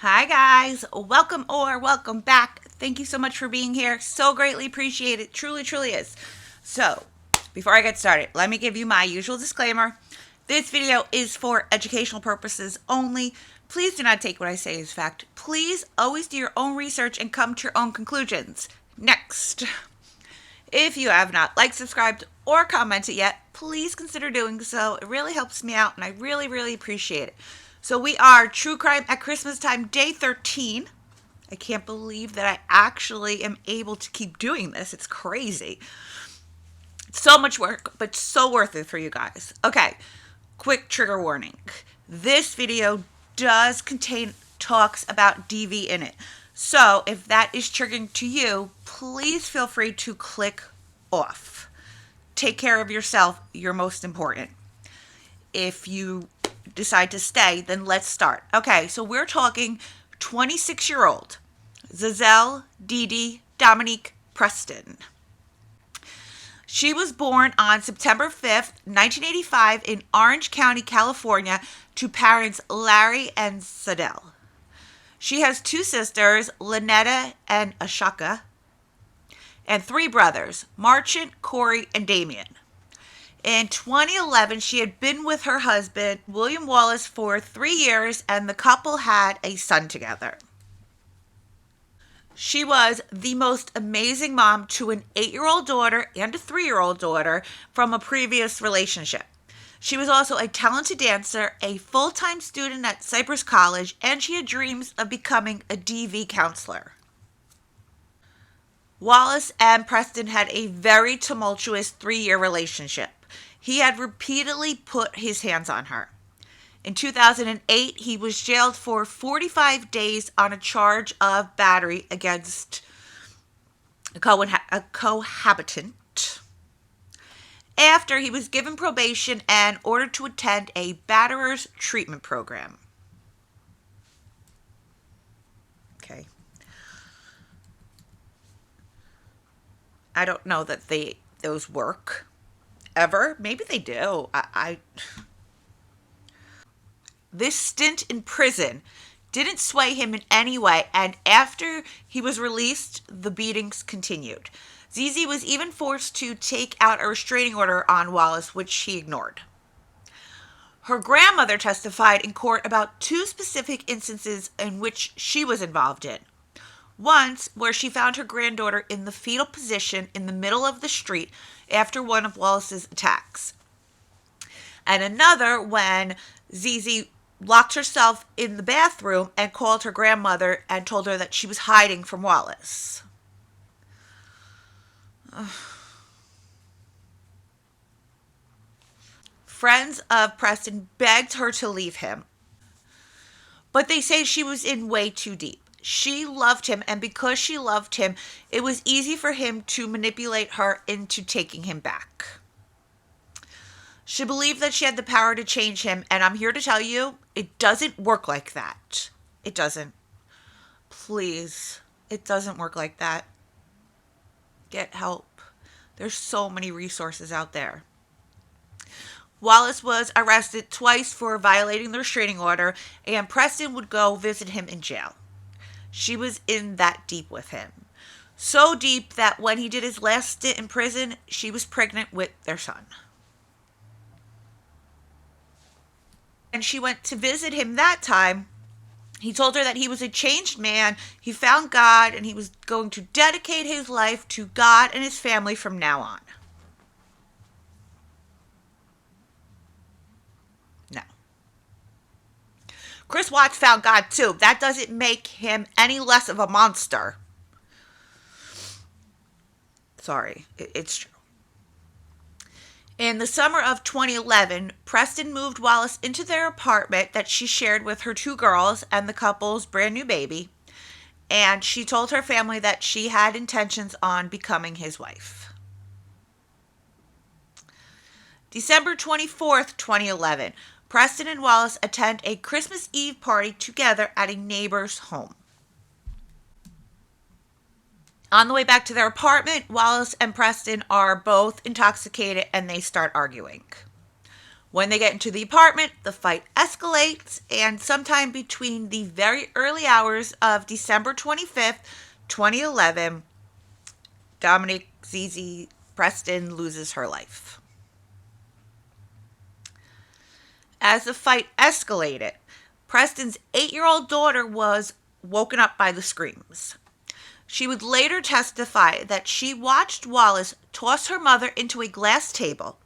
Hi, guys. Welcome back. Thank you so much for being here. So greatly appreciate it. Truly, truly is. So, before I get started, let me give you my usual disclaimer. This video is for educational purposes only. Please do not take what I say as fact. Please always do your own research and come to your own conclusions. Next. If you have not liked, subscribed, or commented yet, please consider doing so. It really helps me out, and I really, really appreciate it. So we are True Crime at Christmas Time, day 13. I can't believe that I actually am able to keep doing this. It's crazy. So much work, but so worth it for you guys. Okay, quick trigger warning. This video does contain talks about DV in it. So if that is triggering to you, please feel free to click off. Take care of yourself. You're most important. If you decide to stay, then let's start. Okay, so we're talking 26-year-old Zazelle Dee Dominique Preston. She was born on September 5th, 1985 in Orange County, California, to parents Larry and Sadell. She has two sisters, Lynetta and Ashaka, and three brothers, Marchant, Corey, and Damien. In 2011, she had been with her husband, William Wallace, for 3 years, and the couple had a son together. She was the most amazing mom to an 8-year-old daughter and a 3-year-old daughter from a previous relationship. She was also a talented dancer, a full-time student at Cypress College, and she had dreams of becoming a DV counselor. Wallace and Preston had a very tumultuous 3-year relationship. He had repeatedly put his hands on her. In 2008, he was jailed for 45 days on a charge of battery against a cohabitant, after he was given probation and ordered to attend a batterer's treatment program. Okay. I don't know that those work ever. Maybe they do. This stint in prison didn't sway him in any way, and after he was released, the beatings continued. ZZ was even forced to take out a restraining order on Wallace, which he ignored. Her grandmother testified in court about two specific instances in which she was involved in. Once, where she found her granddaughter in the fetal position in the middle of the street after one of Wallace's attacks. And another when ZZ locked herself in the bathroom and called her grandmother and told her that she was hiding from Wallace. Friends of Preston begged her to leave him, but they say she was in way too deep. She loved him, and because she loved him, it was easy for him to manipulate her into taking him back. She believed that she had the power to change him, and I'm here to tell you, it doesn't work like that. It doesn't. Please, it doesn't work like that. Get help. There's so many resources out there. Wallace was arrested twice for violating the restraining order, and Preston would go visit him in jail. She was in that deep with him. So deep that when he did his last stint in prison, she was pregnant with their son. And she went to visit him that time. He told her that he was a changed man, he found God, and he was going to dedicate his life to God and his family from now on. No. Chris Watts found God too. That doesn't make him any less of a monster. Sorry, it's true. In the summer of 2011, Preston moved Wallace into their apartment that she shared with her two girls and the couple's brand new baby, and she told her family that she had intentions on becoming his wife. December 24th, 2011, Preston and Wallace attend a Christmas Eve party together at a neighbor's home. On the way back to their apartment, Wallace and Preston are both intoxicated and they start arguing. When they get into the apartment, the fight escalates, and sometime between the very early hours of December 25th, 2011, Dominic Zizi Preston loses her life. As the fight escalated, Preston's 8-year-old daughter was woken up by the screams. She would later testify that she watched Wallace toss her mother into a glass table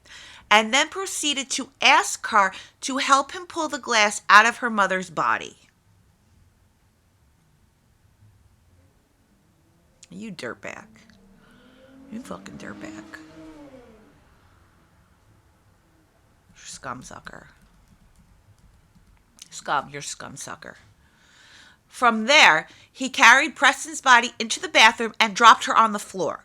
and then proceeded to ask her to help him pull the glass out of her mother's body. You dirtbag. You fucking dirtbag. Scumsucker. You're scumsucker. From there, he carried Preston's body into the bathroom and dropped her on the floor.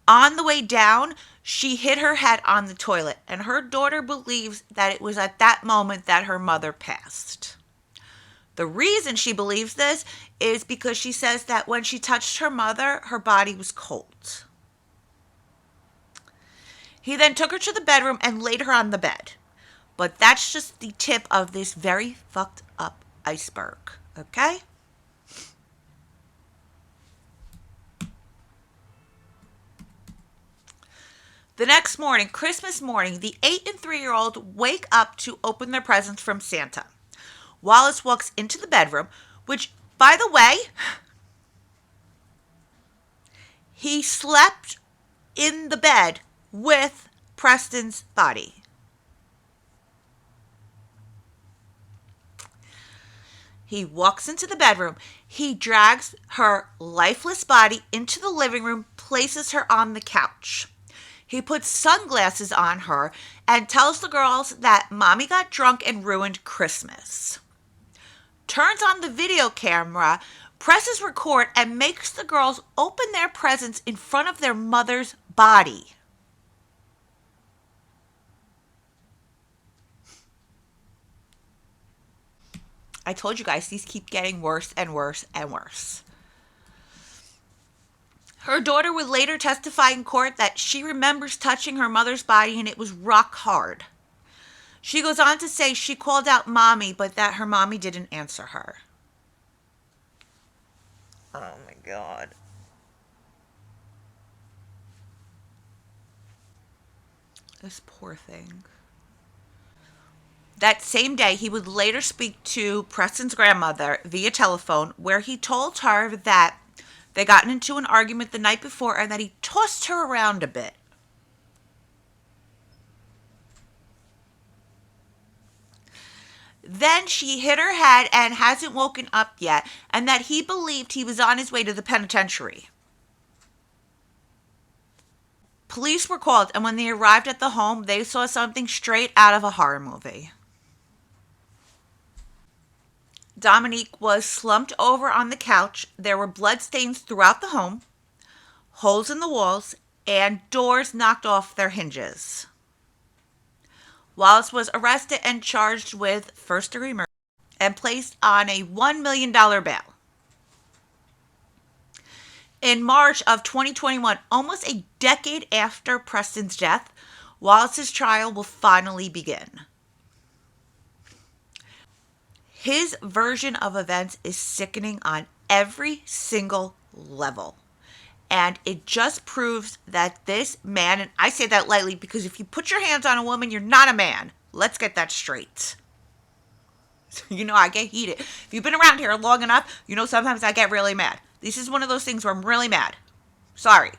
On the way down, she hit her head on the toilet, and her daughter believes that it was at that moment that her mother passed. The reason she believes this is because she says that when she touched her mother, her body was cold. He then took her to the bedroom and laid her on the bed. But that's just the tip of this very fucked up iceberg, okay? The next morning, Christmas morning, the 8 and 3-year-old wake up to open their presents from Santa. Wallace walks into the bedroom, which, by the way, he slept in the bed with Preston's body. He walks into the bedroom. He drags her lifeless body into the living room, places her on the couch. He puts sunglasses on her and tells the girls that mommy got drunk and ruined Christmas. Turns on the video camera, presses record, and makes the girls open their presents in front of their mother's body. I told you guys, these keep getting worse and worse and worse. Her daughter would later testify in court that she remembers touching her mother's body and it was rock hard. She goes on to say she called out mommy, but that her mommy didn't answer her. Oh my God. This poor thing. That same day, he would later speak to Preston's grandmother via telephone, where he told her that they gotten into an argument the night before and that he tossed her around a bit. Then she hit her head and hasn't woken up yet, and that he believed he was on his way to the penitentiary. Police were called, and when they arrived at the home, they saw something straight out of a horror movie. Dominique was slumped over on the couch. There were bloodstains throughout the home, holes in the walls, and doors knocked off their hinges. Wallace was arrested and charged with first-degree murder and placed on a $1 million bail. In March of 2021, almost a decade after Preston's death, Wallace's trial will finally begin. His version of events is sickening on every single level. And it just proves that this man, and I say that lightly because if you put your hands on a woman, you're not a man. Let's get that straight. You know, I get heated. If you've been around here long enough, you know sometimes I get really mad. This is one of those things where I'm really mad. Sorry.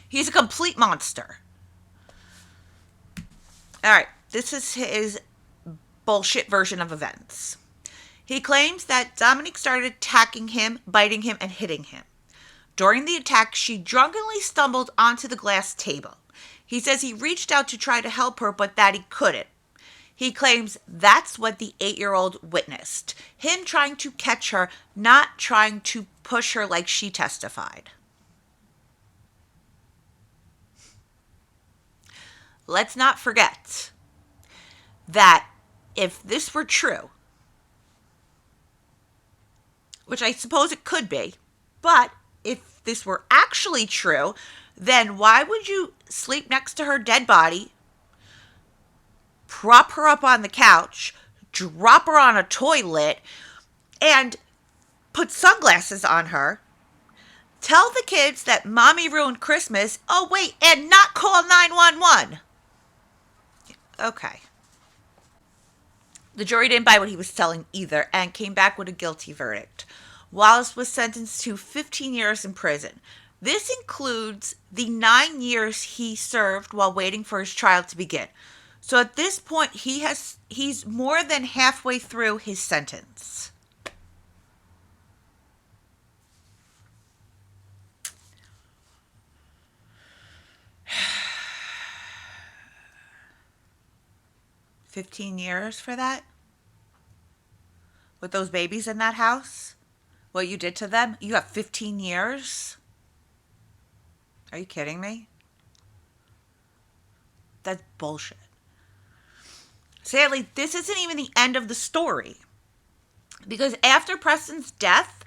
He's a complete monster. All right, this is his bullshit version of events. He claims that Dominique started attacking him, biting him, and hitting him. During the attack, she drunkenly stumbled onto the glass table. He says he reached out to try to help her, but that he couldn't. He claims that's what the 8-year-old witnessed. Him trying to catch her, not trying to push her like she testified. Let's not forget that if this were true, which I suppose it could be, but if this were actually true, then why would you sleep next to her dead body, prop her up on the couch, drop her on a toilet, and put sunglasses on her. Tell the kids that mommy ruined Christmas. Oh, wait, and not call 911. Okay. The jury didn't buy what he was selling either and came back with a guilty verdict. Wallace was sentenced to 15 years in prison. This includes the 9 years he served while waiting for his trial to begin. So at this point, he's more than halfway through his sentence. $15 for that? With those babies in that house? What you did to them? You have 15 years? Are you kidding me? That's bullshit. Sadly, this isn't even the end of the story. Because after Preston's death,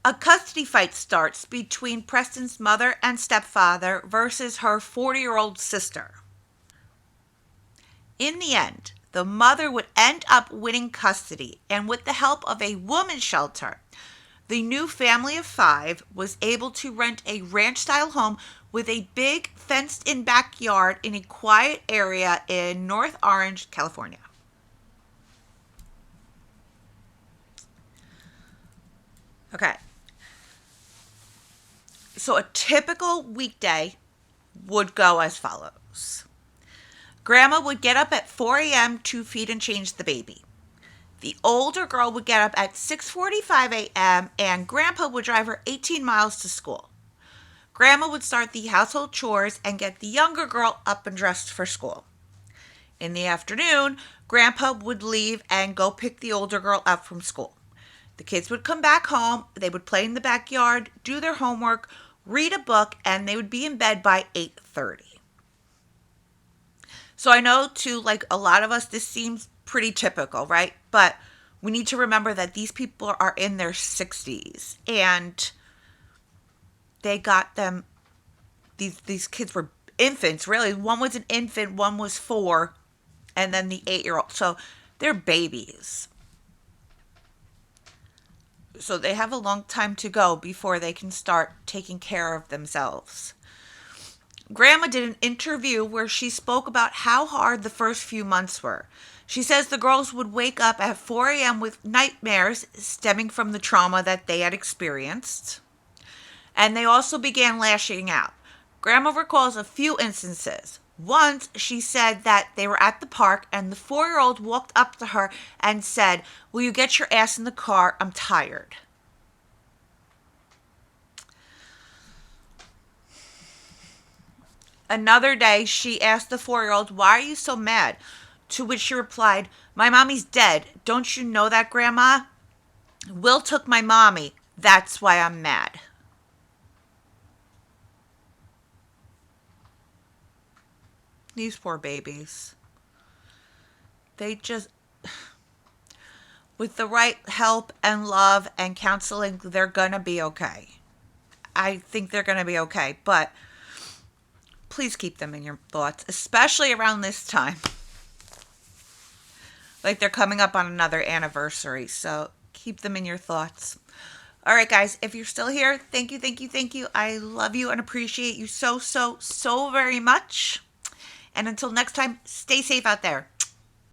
a custody fight starts between Preston's mother and stepfather versus her 40-year-old sister. In the end, the mother would end up winning custody, and with the help of a women's shelter, the new family of 5 was able to rent a ranch-style home with a big fenced-in backyard in a quiet area in North Orange, California. Okay. So a typical weekday would go as follows. Grandma would get up at 4 a.m. to feed and change the baby. The older girl would get up at 6:45 a.m. and Grandpa would drive her 18 miles to school. Grandma would start the household chores and get the younger girl up and dressed for school. In the afternoon, Grandpa would leave and go pick the older girl up from school. The kids would come back home, they would play in the backyard, do their homework, read a book, and they would be in bed by 8:30. So I know to like a lot of us, this seems pretty typical, right? But we need to remember that these people are in their 60s and they got them, these kids were infants, really. One was an infant, one was 4, and then the 8-year-old. So they're babies. So they have a long time to go before they can start taking care of themselves. Grandma did an interview where she spoke about how hard the first few months were. She says the girls would wake up at 4 a.m. with nightmares stemming from the trauma that they had experienced. And they also began lashing out. Grandma recalls a few instances. Once, she said that they were at the park and the 4-year-old walked up to her and said, "Will you get your ass in the car? I'm tired." Another day, she asked the 4-year-old, "Why are you so mad?" To which she replied, "My mommy's dead. Don't you know that, Grandma? Will took my mommy. That's why I'm mad." These poor babies. They just, with the right help and love and counseling, they're going to be okay. I think they're going to be okay, but please keep them in your thoughts, especially around this time. Like they're coming up on another anniversary, so keep them in your thoughts. All right, guys, if you're still here, thank you, thank you, thank you. I love you and appreciate you so, so, so very much. And until next time, stay safe out there.